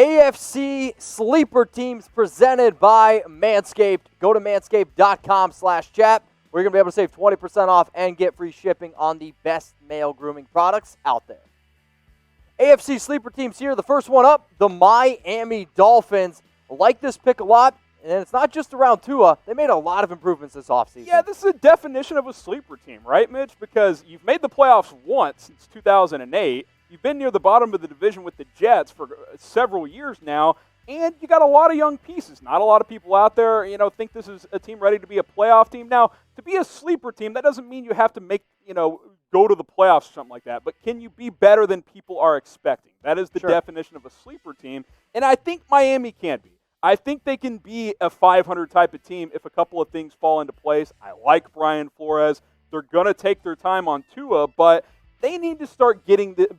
AFC Sleeper Teams presented by Manscaped. Go to manscaped.com/chat. We're going to be able to save 20% off and get free shipping on the best male grooming products out there. AFC Sleeper Teams here. The first one up, the Miami Dolphins. I like this pick a lot, and it's not just around Tua. They made a lot of improvements this offseason. Yeah, this is a definition of a sleeper team, right, Mitch? Because you've made the playoffs once since 2008. You've been near the bottom of the division with the Jets for several years now, and you got a lot of young pieces. Not a lot of people out there, think this is a team ready to be a playoff team. Now, to be a sleeper team, that doesn't mean you have to make, go to the playoffs or something like that. But can you be better than people are expecting? That is the definition of a sleeper team, and I think Miami can be. I think they can be a 500 type of team if a couple of things fall into place. I like Brian Flores. They're going to take their time on Tua, but they need to start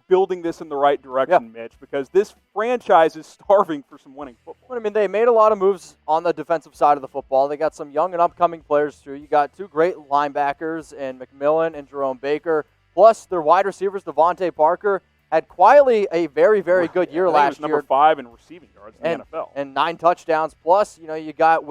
building this in the right direction, Mitch, because this franchise is starving for some winning football. I mean, they made a lot of moves on the defensive side of the football. They got some young and upcoming players, too. You got two great linebackers in McMillan and Jerome Baker, plus their wide receivers, Devontae Parker, had quietly a very, very good year last year. Number 5 in receiving yards in the NFL. And 9 touchdowns. Plus, you got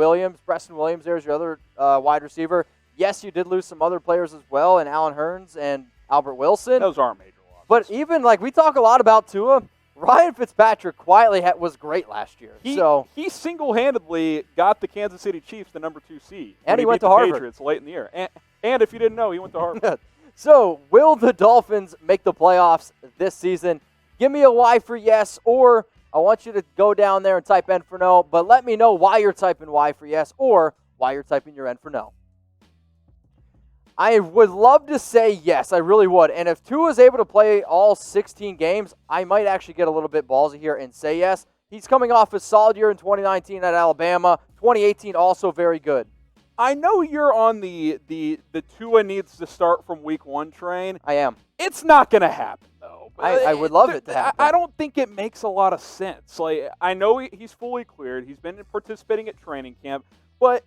Preston Williams there's your other wide receiver. Yes, you did lose some other players as well, and Alan Hearns and Albert Wilson. Those aren't major losses. But even, we talk a lot about Tua. Ryan Fitzpatrick quietly was great last year. He single-handedly got the Kansas City Chiefs the number 2 seed. And he went beat to the Harvard. Patriots late in the year. And if you didn't know, he went to Harvard. So, will the Dolphins make the playoffs this season? Give me a Y for yes, or I want you to go down there and type N for no, but let me know why you're typing Y for yes or why you're typing your N for no. I would love to say yes, I really would. And if Tua is able to play all 16 games, I might actually get a little bit ballsy here and say yes. He's coming off a solid year in 2019 at Alabama. 2018 also very good. I know you're on the Tua needs to start from week 1 train. I am. It's not going to happen, though. I would love it to happen. I don't think it makes a lot of sense. I know he's fully cleared. He's been participating at training camp. But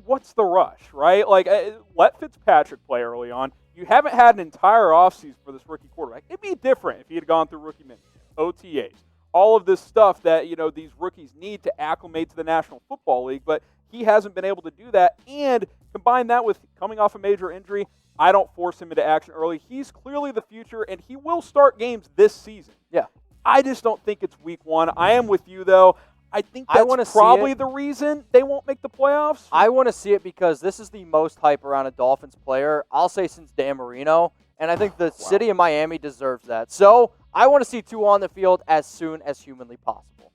what's the rush, right? Let Fitzpatrick play early on. You haven't had an entire offseason for this rookie quarterback. It'd be different if he had gone through rookie minicamp, OTAs, all of this stuff that, these rookies need to acclimate to the National Football League. But he hasn't been able to do that. And combine that with coming off a major injury, I don't force him into action early. He's clearly the future, and he will start games this season. Yeah. I just don't think it's week 1. I am with you, though. I think that's probably the reason they won't make the playoffs. I want to see it because this is the most hype around a Dolphins player, I'll say, since Dan Marino, and I think the city of Miami deserves that. So I want to see Tua on the field as soon as humanly possible.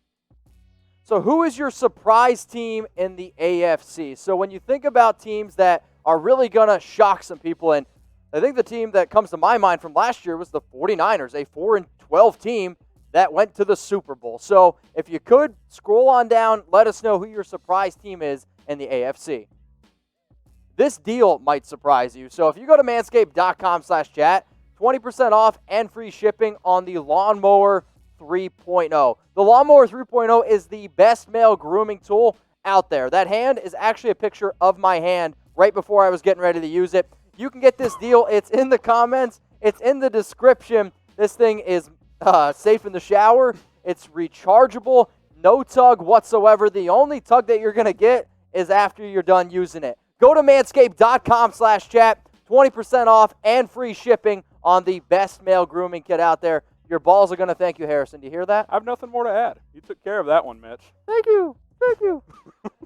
So who is your surprise team in the AFC? So when you think about teams that are really going to shock some people, and I think the team that comes to my mind from last year was the 49ers, a 4-12 team that went to the Super Bowl. So if you could, scroll on down, let us know who your surprise team is in the AFC. This deal might surprise you. So if you go to manscaped.com/chat, 20% off and free shipping on the Lawnmower 3.0. The Lawnmower 3.0 is the best male grooming tool out there. That hand is actually a picture of my hand right before I was getting ready to use it. You can get this deal. It's in the comments. It's in the description. This thing is safe in the shower. It's rechargeable. No tug whatsoever. The only tug that you're going to get is after you're done using it. Go to manscaped.com/chat. 20% off and free shipping on the best male grooming kit out there. Your balls are going to thank you, Harrison. Do you hear that? I have nothing more to add. You took care of that one, Mitch. Thank you.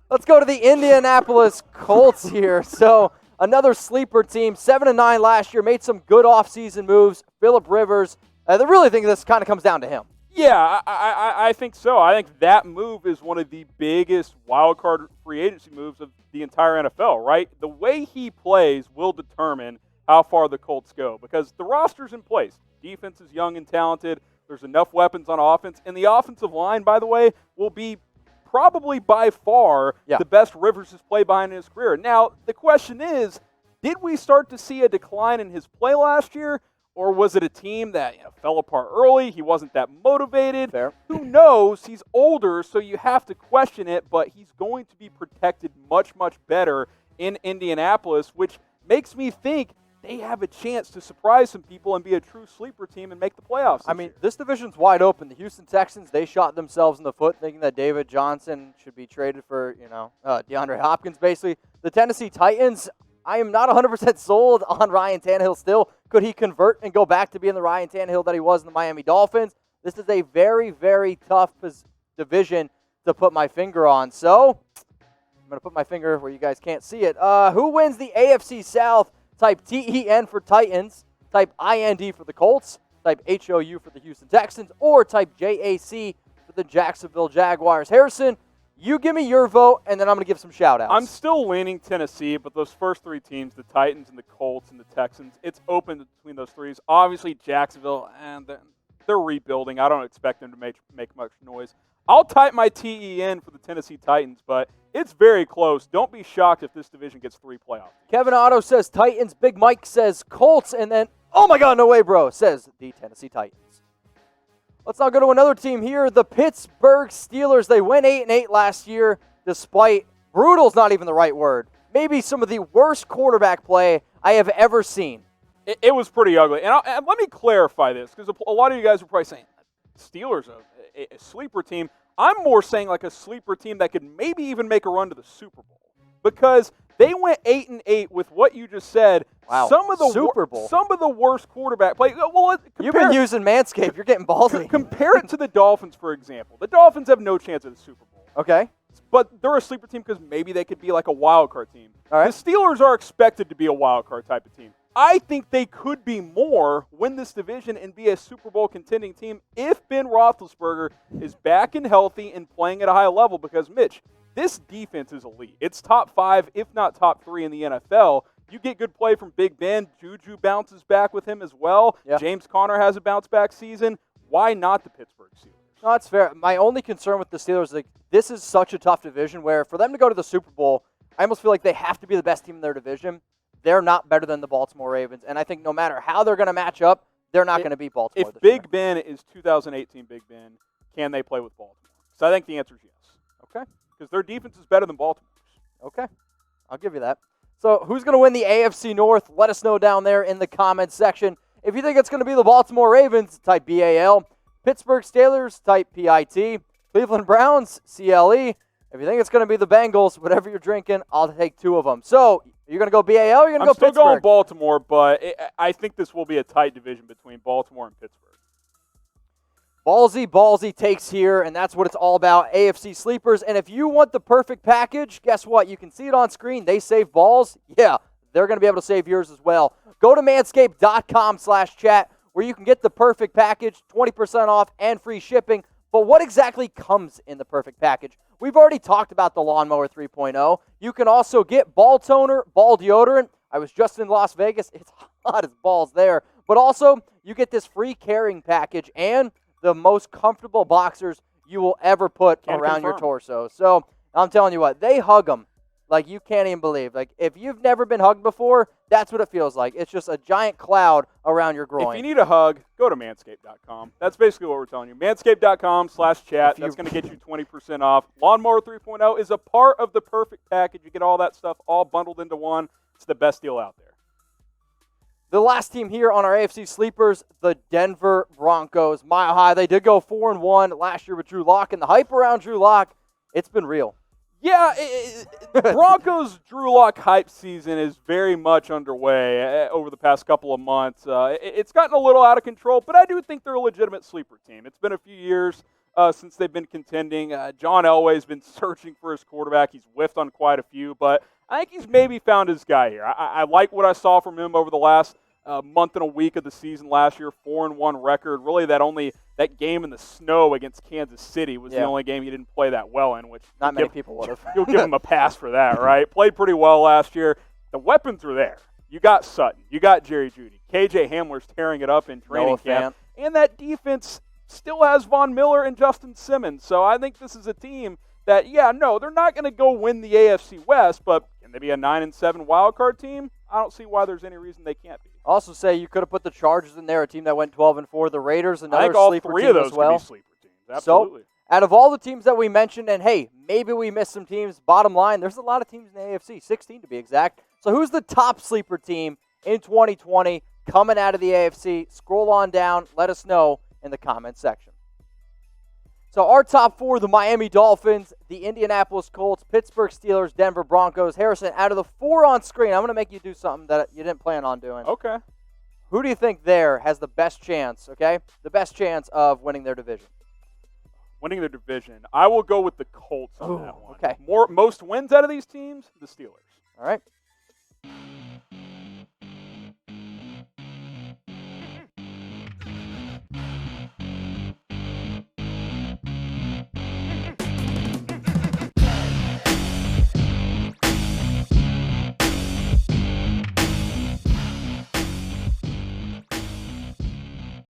Let's go to the Indianapolis Colts here. So another sleeper team, 7-9 last year, made some good offseason moves. Phillip Rivers. I really think this kind of comes down to him. Yeah, I think so. I think that move is one of the biggest wildcard free agency moves of the entire NFL, right? The way he plays will determine how far the Colts go because the roster's in place. Defense is young and talented. There's enough weapons on offense. And the offensive line, by the way, will be probably by far the best Rivers has played behind in his career. Now, the question is, did we start to see a decline in his play last year? Or was it a team that fell apart early? He wasn't that motivated. Fair. Who knows? He's older, so you have to question it, but he's going to be protected much, much better in Indianapolis, which makes me think they have a chance to surprise some people and be a true sleeper team and make the playoffs. I mean, this division's wide open. The Houston Texans, they shot themselves in the foot thinking that David Johnson should be traded for, DeAndre Hopkins, basically. The Tennessee Titans, I am not 100% sold on Ryan Tannehill still. Could he convert and go back to being the Ryan Tannehill that he was in the Miami Dolphins? This is a very, very tough division to put my finger on. So, I'm going to put my finger where you guys can't see it. Who wins the AFC South? Type TEN for Titans, type IND for the Colts, type HOU for the Houston Texans, or type JAC for the Jacksonville Jaguars. Harrison, you give me your vote, and then I'm going to give some shout-outs. I'm still leaning Tennessee, but those first three teams, the Titans and the Colts and the Texans, it's open between those threes. Obviously, Jacksonville, and they're rebuilding. I don't expect them to make much noise. I'll type my TEN for the Tennessee Titans, but it's very close. Don't be shocked if this division gets 3 playoffs. Kevin Otto says Titans. Big Mike says Colts. And then, oh my God, no way, bro, says the Tennessee Titans. Let's now go to another team here. The Pittsburgh Steelers. They went 8-8 last year despite, brutal's not even the right word, maybe some of the worst quarterback play I have ever seen. It was pretty ugly. And let me clarify this, because a lot of you guys are probably saying, Steelers, a sleeper team. I'm more saying like a sleeper team that could maybe even make a run to the Super Bowl, because they went 8-8 with what you just said. Wow, some of the Super Bowl. Some of the worst quarterback play. Well, you've been using Manscape. You're getting ballsy. Compare it to the Dolphins, for example. The Dolphins have no chance at the Super Bowl. Okay. But they're a sleeper team because maybe they could be like a wild card team. All right. The Steelers are expected to be a wild card type of team. I think they could be more, win this division, and be a Super Bowl contending team if Ben Roethlisberger is back and healthy and playing at a high level. Because, Mitch, this defense is elite. It's top 5, if not top 3 in the NFL. You get good play from Big Ben. Juju bounces back with him as well. Yeah. James Conner has a bounce-back season. Why not the Pittsburgh Steelers? No, that's fair. My only concern with the Steelers is this is such a tough division where for them to go to the Super Bowl, I almost feel like they have to be the best team in their division. They're not better than the Baltimore Ravens, and I think no matter how they're going to match up, they're not going to beat Baltimore. If this year. Big Ben is 2018 Big Ben, can they play with Baltimore? So I think the answer is yes. Okay. Because their defense is better than Baltimore's. Okay. I'll give you that. So who's going to win the AFC North? Let us know down there in the comments section. If you think it's going to be the Baltimore Ravens, type BAL. Pittsburgh Steelers, type PIT. Cleveland Browns, CLE. If you think it's going to be the Bengals, whatever you're drinking, I'll take 2 of them. So you're going to go BAL or you're going to go Pittsburgh? I'm still going Baltimore, but I think this will be a tight division between Baltimore and Pittsburgh. Ballsy takes here, and that's what it's all about, AFC Sleepers. And if you want the perfect package, guess what? You can see it on screen. They save balls. Yeah, they're going to be able to save yours as well. Go to manscaped.com/chat where you can get the perfect package, 20% off and free shipping. But what exactly comes in the perfect package? We've already talked about the Lawnmower 3.0. You can also get ball toner, ball deodorant. I was just in Las Vegas. It's hot as balls there. But also, you get this free carrying package and the most comfortable boxers you will ever put around your torso. So I'm telling you what, they hug them like you can't even believe. Like if you've never been hugged before, that's what it feels like. It's just a giant cloud around your groin. If you need a hug, go to manscaped.com. That's basically what we're telling you. Manscaped.com/chat. That's going to get you 20% off. Lawnmower 3.0 is a part of the perfect package. You get all that stuff all bundled into one. It's the best deal out there. The last team here on our AFC Sleepers, the Denver Broncos. Mile high. They did go 4-1 last year with Drew Lock, and the hype around Drew Lock, it's been real. Yeah, Broncos Drew Lock hype season is very much underway over the past couple of months. It's gotten a little out of control, but I do think they're a legitimate sleeper team. It's been a few years since they've been contending. John Elway's been searching for his quarterback. He's whiffed on quite a few, but I think he's maybe found his guy here. I like what I saw from him over the last month and a week of the season last year, 4-1 record. Really, that game in the snow against Kansas City was the only game he didn't play that well in, which not many people would have. You'll give him a pass for that, right? Played pretty well last year. The weapons are there. You got Sutton. You got Jerry Jeudy. KJ Hamler's tearing it up in training camp. And that defense still has Von Miller and Justin Simmons. So I think this is a team that, they're not going to go win the AFC West, but can they be a 9-7 wild card team? I don't see why there's any reason they can't be. Also say you could have put the Chargers in there, a team that went 12-4. The Raiders, another I think all sleeper three team of those as well. could be sleeper teams. Absolutely. So, out of all the teams that we mentioned, and hey, maybe we missed some teams, bottom line, there's a lot of teams in the AFC, 16 to be exact. So who's the top sleeper team in 2020 coming out of the AFC? Scroll on down. Let us know in the comment section. So our top 4, the Miami Dolphins, the Indianapolis Colts, Pittsburgh Steelers, Denver Broncos. Harrison, out of the 4 on screen, I'm going to make you do something that you didn't plan on doing. Okay. Who do you think there has the best chance, okay? The best chance of winning their division? Winning their division. I will go with the Colts on that one. Okay. Most wins out of these teams, the Steelers. All right.